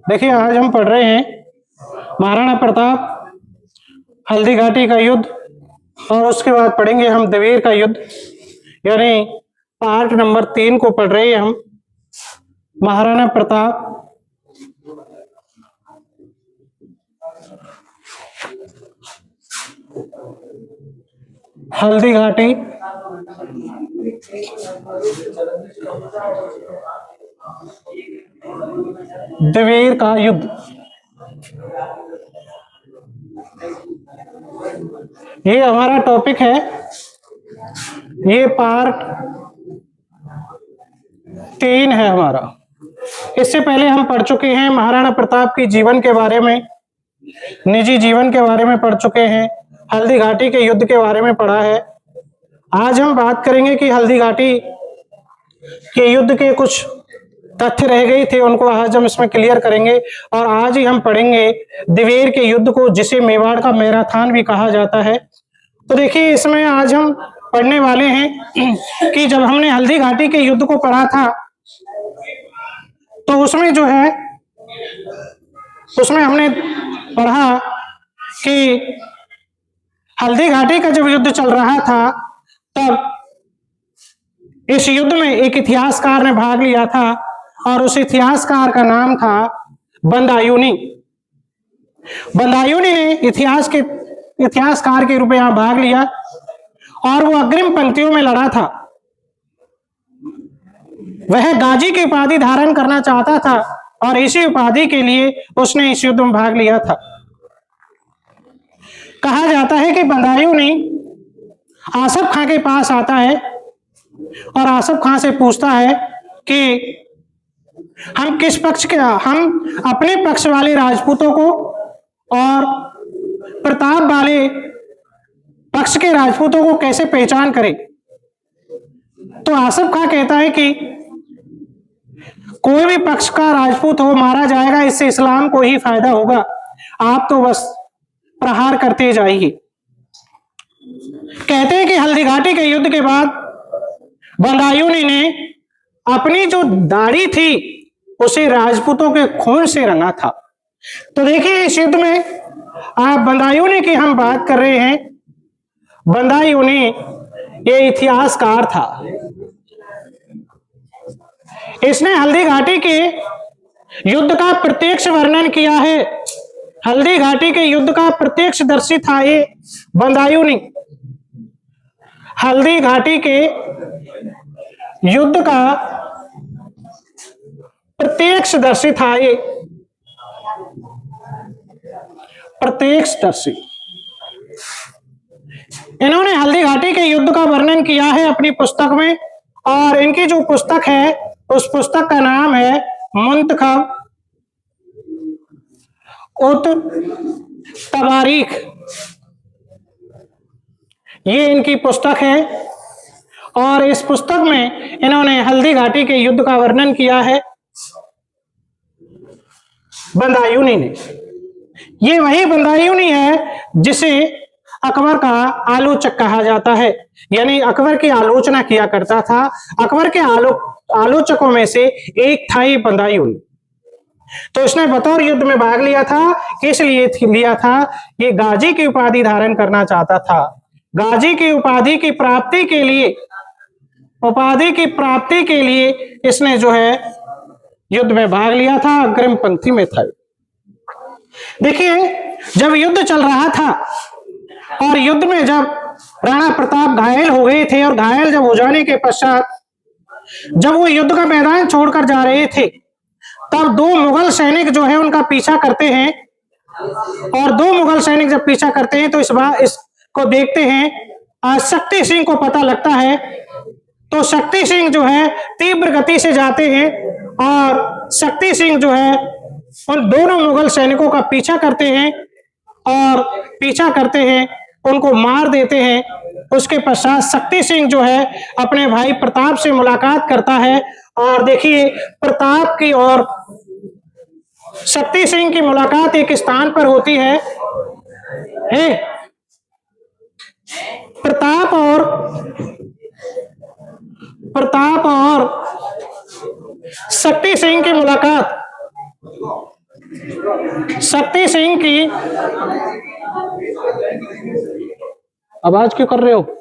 देखिए, आज हम पढ़ रहे हैं महाराणा प्रताप, हल्दी घाटी का युद्ध, और उसके बाद पढ़ेंगे हम द्वीर का युद्ध, यानी पार्ट नंबर 3 को पढ़ रहे हैं हम। महाराणा प्रताप, हल्दी घाटी, द्वीर का युद्ध। ये हमारा टॉपिक है। ये पार्ट 3 है हमारा। इससे पहले हम पढ़ चुके हैं महाराणा प्रताप के जीवन के बारे में, निजी जीवन के बारे में पढ़ चुके हैं, हल्दी घाटी के युद्ध के बारे में पढ़ा है। आज हम बात करेंगे कि हल्दी घाटी के युद्ध के कुछ तथ्य रह गए थे, उनको आज हम इसमें क्लियर करेंगे। और आज ही हम पढ़ेंगे द्वीर के युद्ध को, जिसे मेवाड़ का मैराथन भी कहा जाता है। तो देखिए, इसमें आज हम पढ़ने वाले हैं कि जब हमने हल्दी घाटी के युद्ध को पढ़ा था, तो उसमें जो है, उसमें हमने पढ़ा कि हल्दी घाटी का जब युद्ध चल रहा था, तब इस युद्ध में एक इतिहासकार ने भाग लिया था, और उस इतिहासकार का नाम था बदायूंनी। बदायूंनी ने इतिहासकार के रूप में यहां भाग लिया, और वो अग्रिम पंक्तियों में लड़ा था। वह गाजी की उपाधि धारण करना चाहता था, और इसी उपाधि के लिए उसने इस युद्ध में भाग लिया था। कहा जाता है कि बदायूंनी आसफ खां के पास आता है, और आसफ खां से पूछता है कि हम किस पक्ष के, हम अपने पक्ष वाले राजपूतों को और प्रताप वाले पक्ष के राजपूतों को कैसे पहचान करें। तो आसफ खां कहता है कि कोई भी पक्ष का राजपूत हो मारा जाएगा, इससे इस्लाम को ही फायदा होगा, आप तो बस प्रहार करते जाइए। कहते हैं कि हल्दी घाटी के युद्ध के बाद बदायूंनी ने अपनी जो दाढ़ी थी उसे राजपूतों के खून से रंगा था। तो देखिए, इस युद्ध में आप बदायूंनी की हम बात कर रहे हैं। बदायूंनी ये इतिहासकार था। इसने हल्दी घाटी के युद्ध का प्रत्यक्ष वर्णन किया है। हल्दी घाटी के युद्ध का प्रत्यक्षदर्शी था ये बदायूंनी। हल्दी घाटी के युद्ध का प्रत्यक्षदर्शी था ये, प्रत्यक्षदर्शी। इन्होंने हल्दी घाटी के युद्ध का वर्णन किया है अपनी पुस्तक में, और इनकी जो पुस्तक है उस पुस्तक का नाम है मुंतखब उत तवारीख। ये इनकी पुस्तक है, और इस पुस्तक में इन्होंने हल्दी घाटी के युद्ध का वर्णन किया है बदायूंनी ने। ये वही बदायूंनी है जिसे अकबर का आलोचक कहा जाता है, यानी अकबर की आलोचना किया करता था। अकबर के आलोचकों में से एक था ये बदायूंनी। तो इसने बतौर युद्ध में भाग लिया था। किस लिए लिया था? ये गाजी की उपाधि धारण करना चाहता था। गाजी की उपाधि की प्राप्ति के लिए, उपाधि की प्राप्ति के लिए इसने जो है युद्ध में भाग लिया था, अग्रिम पंक्ति में था। देखिए, जब युद्ध चल रहा था, और युद्ध में जब राणा प्रताप घायल हो गए थे, और घायल जब हो जाने के पश्चात जब वो युद्ध का मैदान छोड़कर जा रहे थे, तब 2 मुगल सैनिक जो है उनका पीछा करते हैं। और 2 मुगल सैनिक जब पीछा करते हैं, तो इसको देखते हैं, शक्ति सिंह को पता लगता है। तो शक्ति सिंह जो है तीव्र गति से जाते हैं, और शक्ति सिंह जो है उन दोनों मुगल सैनिकों का पीछा करते हैं, और पीछा करते हैं, उनको मार देते हैं। उसके पश्चात शक्ति सिंह जो है अपने भाई प्रताप से मुलाकात करता है। और देखिए, प्रताप की और शक्ति सिंह की मुलाकात एक स्थान पर होती है। प्रताप और शक्ति सिंह की मुलाकात, शक्ति सिंह की, आवाज क्यों कर रहे हो?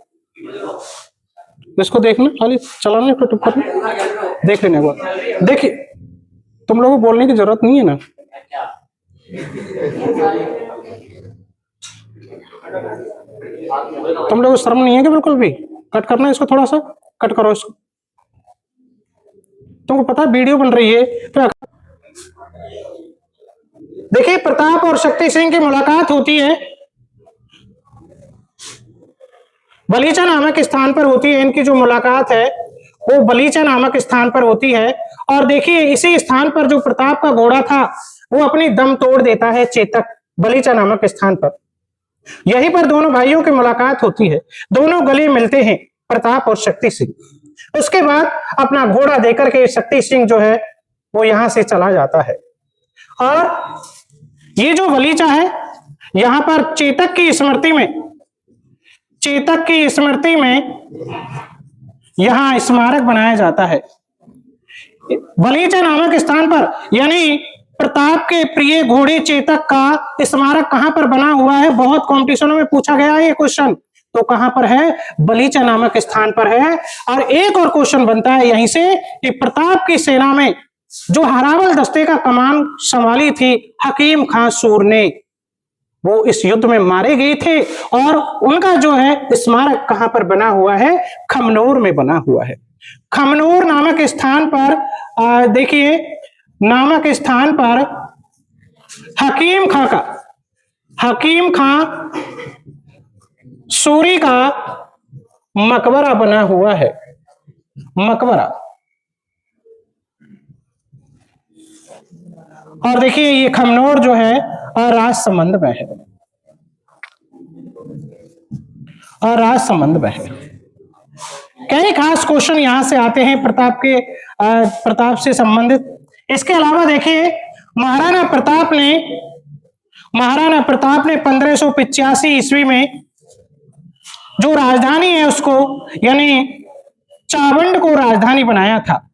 इसको देखना, खाली चलाना, यूट्यूब करना, देख लेने बाद। देखिए, तुम लोगों को बोलने की जरूरत नहीं है ना। तुम लोगों को शर्म नहीं है कि बिल्कुल भी? कट करना है इसको, थोड़ा सा कट करो इसको। तुमको पता है वीडियो बन रही है तो। देखिए, प्रताप और शक्ति सिंह की मुलाकात होती है, बलीचा नामक स्थान पर होती है। इनकी जो मुलाकात है वो बलीचा नामक स्थान पर होती है। और देखिए, इसी स्थान पर जो प्रताप का घोड़ा था वो अपनी दम तोड़ देता है चेतक, बलीचा नामक स्थान पर। यहीं पर दोनों भाइयों की मुलाकात होती है, दोनों गले मिलते हैं, प्रताप और शक्ति सिंह। उसके बाद अपना घोड़ा देकर के शक्ति सिंह जो है वो यहां से चला जाता है। और ये जो बलीचा है, यहां पर चेतक की स्मृति में, चेतक की स्मृति में यहां स्मारक बनाया जाता है बलीचा नामक स्थान पर। यानी प्रताप के प्रिय घोड़े चेतक का स्मारक कहां पर बना हुआ है? बहुत कॉम्पिटिशनों में पूछा गया है ये क्वेश्चन। तो कहां पर है? बलीचा नामक स्थान पर है। और एक और क्वेश्चन बनता है यहीं से कि प्रताप की सेना में जो हरावल दस्ते का कमान संभाली थी हकीम खां सूर ने, वो इस युद्ध में मारे गए थे। और उनका जो है स्मारक कहां पर बना हुआ है? खमनोर में बना हुआ है। खमनोर नामक स्थान पर देखिए, नामक स्थान पर हकीम खां का, हकीम खां सूरी का मकबरा बना हुआ है, मकबरा। और देखिए, ये खमनोर जो है और राजसमंद में है, और राजसमंद में है। कई खास क्वेश्चन यहां से आते हैं प्रताप से संबंधित। इसके अलावा देखिए, महाराणा प्रताप ने 1585 ईस्वी में जो राजधानी है उसको, यानी चावंड को राजधानी बनाया था।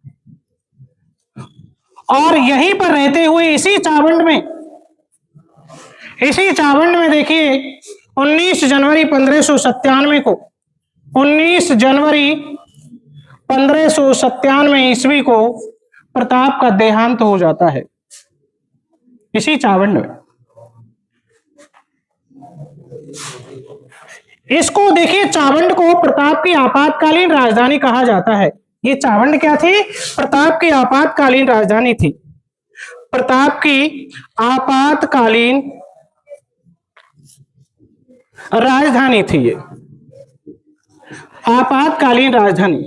और यहीं पर रहते हुए इसी चावंड में देखिए 19 जनवरी 1597 को, 19 जनवरी 1597 ईस्वी को प्रताप का देहांत हो जाता है इसी चावंड में। इसको देखिए, चावंड को प्रताप की आपातकालीन राजधानी कहा जाता है। ये चावंड क्या थी? प्रताप की आपातकालीन राजधानी थी, प्रताप की आपातकालीन राजधानी थी ये, आपातकालीन राजधानी।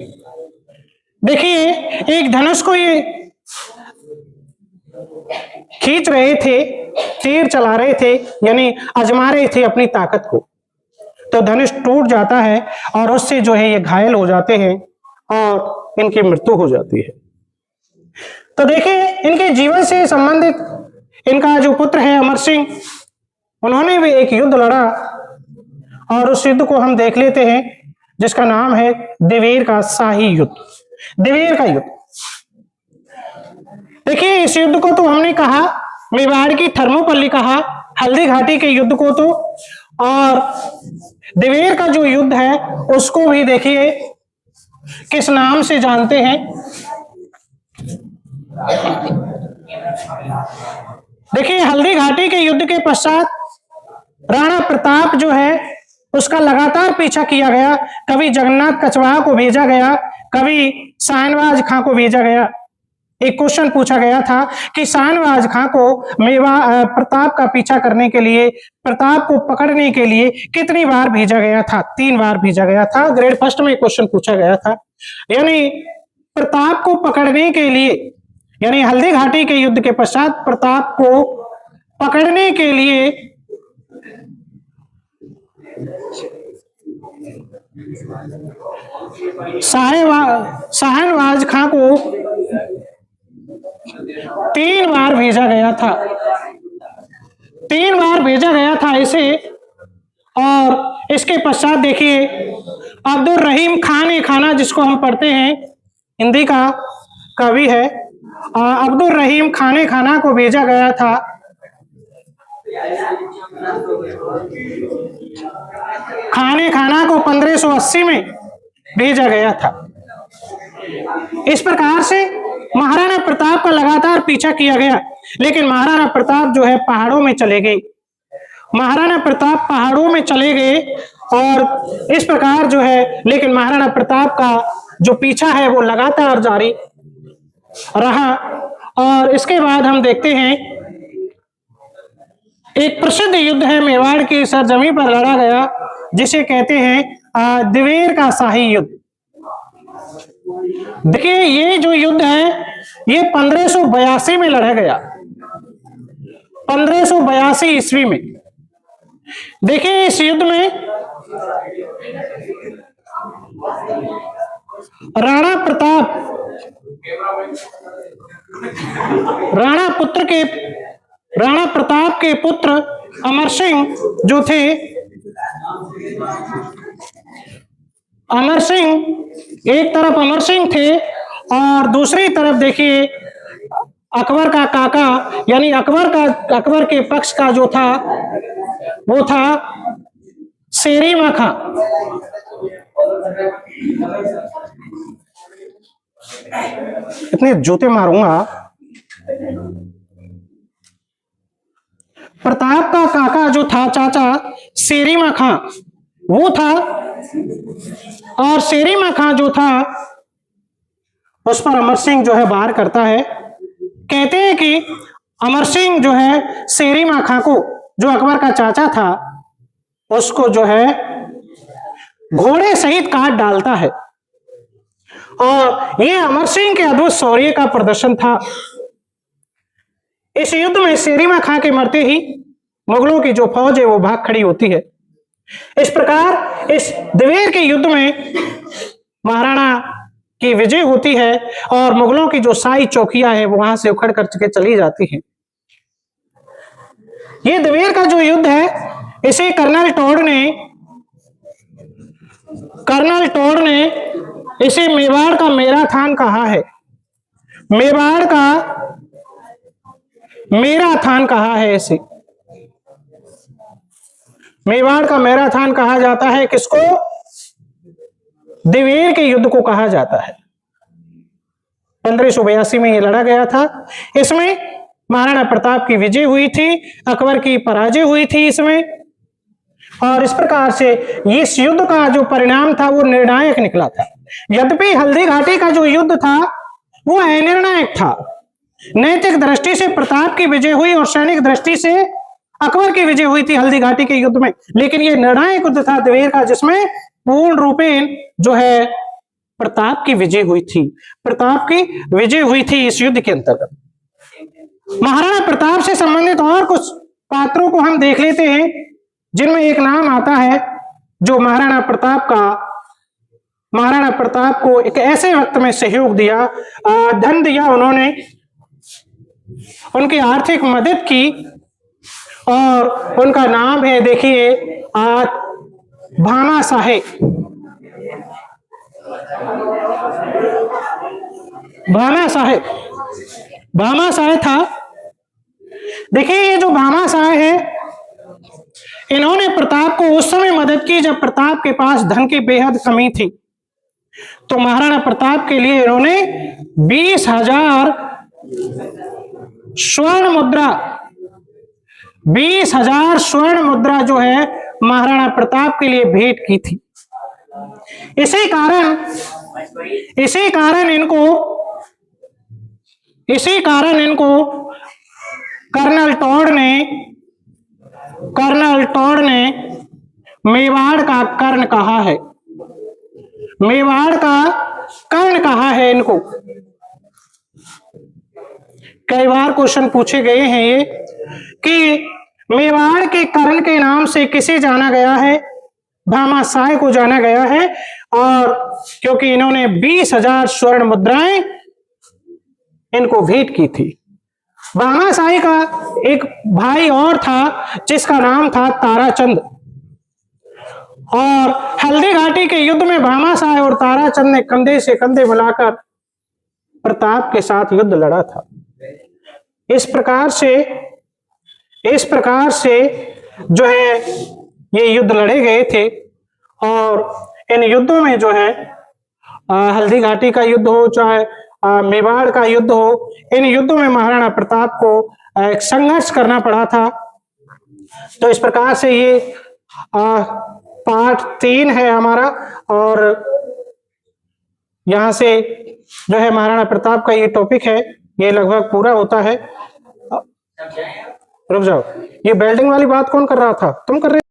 देखिए, एक धनुष को ये खींच रहे थे, तीर चला रहे थे, यानी आजमा रहे थे अपनी ताकत को। तो धनुष टूट जाता है और उससे जो है ये घायल हो जाते हैं और इनकी मृत्यु हो जाती है। तो देखिए, इनके जीवन से संबंधित इनका जो पुत्र है अमर सिंह, उन्होंने भी एक युद्ध लड़ा और उस युद्ध को हम देख लेते हैं जिसका नाम है दिवेर का शाही युद्ध, दिवेर का युद्ध। देखिए, इस युद्ध को तो हमने कहा मेवाड़ की थर्मोपल्ली कहा, हल्दी घाटी के युद्ध को तो, और दिवेर का जो युद्ध है उसको भी देखिए किस नाम से जानते हैं। देखिए, हल्दी घाटी के युद्ध के पश्चात राणा प्रताप जो है उसका लगातार पीछा किया गया। कभी जगन्नाथ कछवाहा को भेजा गया, कभी शाहनवाज खां को भेजा गया। एक क्वेश्चन पूछा गया था कि शाहनवाज खां को प्रताप का पीछा करने के लिए, प्रताप को पकड़ने के लिए कितनी बार भेजा गया था? 3 बार भेजा गया था। ग्रेड फर्स्ट में क्वेश्चन पूछा गया था। यानी प्रताप को पकड़ने के लिए, यानी हल्दी घाटी के युद्ध के पश्चात प्रताप को पकड़ने के लिए शाहनवाज खां को 3 बार भेजा गया था, 3 बार भेजा गया था इसे। और इसके पश्चात देखिए, अब्दुल रहीम खान ए खाना, जिसको हम पढ़ते हैं, हिंदी का कवि है, अब्दुल रहीम खाने खाना को भेजा गया था। खाने खाना को 1580 में भेजा गया था। इस प्रकार से महाराणा प्रताप का लगातार पीछा किया गया, लेकिन महाराणा प्रताप जो है पहाड़ों में चले गए। महाराणा प्रताप पहाड़ों में चले गए और इस प्रकार जो है, लेकिन महाराणा प्रताप का जो पीछा है वो लगातार जारी रहा। और इसके बाद हम देखते हैं एक प्रसिद्ध युद्ध है मेवाड़ की सरजमी पर लड़ा गया, जिसे कहते हैं दिवेर का शाही युद्ध। देखिए ये जो युद्ध है ये 1582 में लड़ा गया, 1582 ईस्वी में। देखिए इस युद्ध में राणा प्रताप के पुत्र अमर सिंह जो थे, अमर सिंह एक तरफ अमर सिंह थे और दूसरी तरफ देखिए अकबर का काका यानी अकबर के पक्ष का जो था वो था शेरिमा खां। इतने जूते मारूंगा। प्रताप का काका जो था चाचा शेरिमा खां वो था, और शेरिमा खां जो था उस पर अमर सिंह जो है वार करता है। कहते हैं कि अमर सिंह जो है शेरिमा खां को, जो अकबर का चाचा था, उसको जो है घोड़े सहित काट डालता है। और यह अमर सिंह के अद्भुत शौर्य का प्रदर्शन था। इस युद्ध में शेरिमा खां के मरते ही मुगलों की जो फौज है वो भाग खड़ी होती है। इस प्रकार इस दिवेर के युद्ध में महाराणा की विजय होती है और मुगलों की जो शाही चौकियां है वो वहां से उखड़ कर के चली जाती हैं। ये दिवेर का जो युद्ध है इसे कर्नल टोड ने इसे मेवाड़ का मैराथन कहा है। मेवाड़ का मैराथन कहा है, इसे मेवाड़ का मैराथन कहा जाता है। किसको? दिवेर के युद्ध को कहा जाता है। 1582 में ये लड़ा गया था। इसमें महाराणा प्रताप की विजय हुई थी, अकबर की पराजय हुई थी इसमें। और इस प्रकार से इस युद्ध का जो परिणाम था वो निर्णायक निकला था। यद्यपि हल्दी घाटी का जो युद्ध था वो अनिर्णायक था। नैतिक दृष्टि से प्रताप की विजय हुई और सैनिक दृष्टि से अकबर की विजय हुई थी हल्दी घाटी के युद्ध में। लेकिन ये निर्णायक युद्ध था दिवेर का, जिसमें पूर्ण रूपेण जो है प्रताप की विजय हुई थी। प्रताप की विजय हुई थी इस युद्ध के अंतर्गत। महाराणा प्रताप से संबंधित और कुछ पात्रों को हम देख लेते हैं, जिनमें एक नाम आता है जो महाराणा प्रताप को एक ऐसे वक्त में सहयोग दिया, धन दिया, उन्होंने उनकी आर्थिक मदद की, और उनका नाम है देखिए भामा साहेब। भामा साहेब था। देखिए ये जो भामा साहेब है, इन्होंने प्रताप को उस समय मदद की जब प्रताप के पास धन की बेहद कमी थी। तो महाराणा प्रताप के लिए इन्होंने 20,000 स्वर्ण मुद्रा 20,000 स्वर्ण मुद्रा जो है महाराणा प्रताप के लिए भेंट की थी। इसी कारण इनको कर्नल टोड ने मेवाड़ का कर्ण कहा है। मेवाड़ का कर्ण कहा है इनको। कई बार क्वेश्चन पूछे गए हैं ये कि मेवाड़ के कर्ण के नाम से किसे जाना गया है? भामा साहेब को जाना गया है, और क्योंकि इन्होंने 20,000 स्वर्ण मुद्राएं इनको भेंट की थी। भामा साहेब का एक भाई और था जिसका नाम था ताराचंद, और हल्दी घाटी के युद्ध में भामा साहेब और ताराचंद ने कंधे से कंधे मिलाकर प्रताप के साथ युद्ध लड़ा था। इस प्रकार से जो है ये युद्ध लड़े गए थे, और इन युद्धों में जो है हल्दी घाटी का युद्ध हो, चाहे मेवाड़ का युद्ध हो, इन युद्धों में महाराणा प्रताप को एक संघर्ष करना पड़ा था। तो इस प्रकार से ये पार्ट 3 है हमारा, और यहाँ से जो है महाराणा प्रताप का ये टॉपिक है, ये लगभग पूरा होता है। रुक जाओ, ये बेल्डिंग वाली बात कौन कर रहा था? तुम कर रहे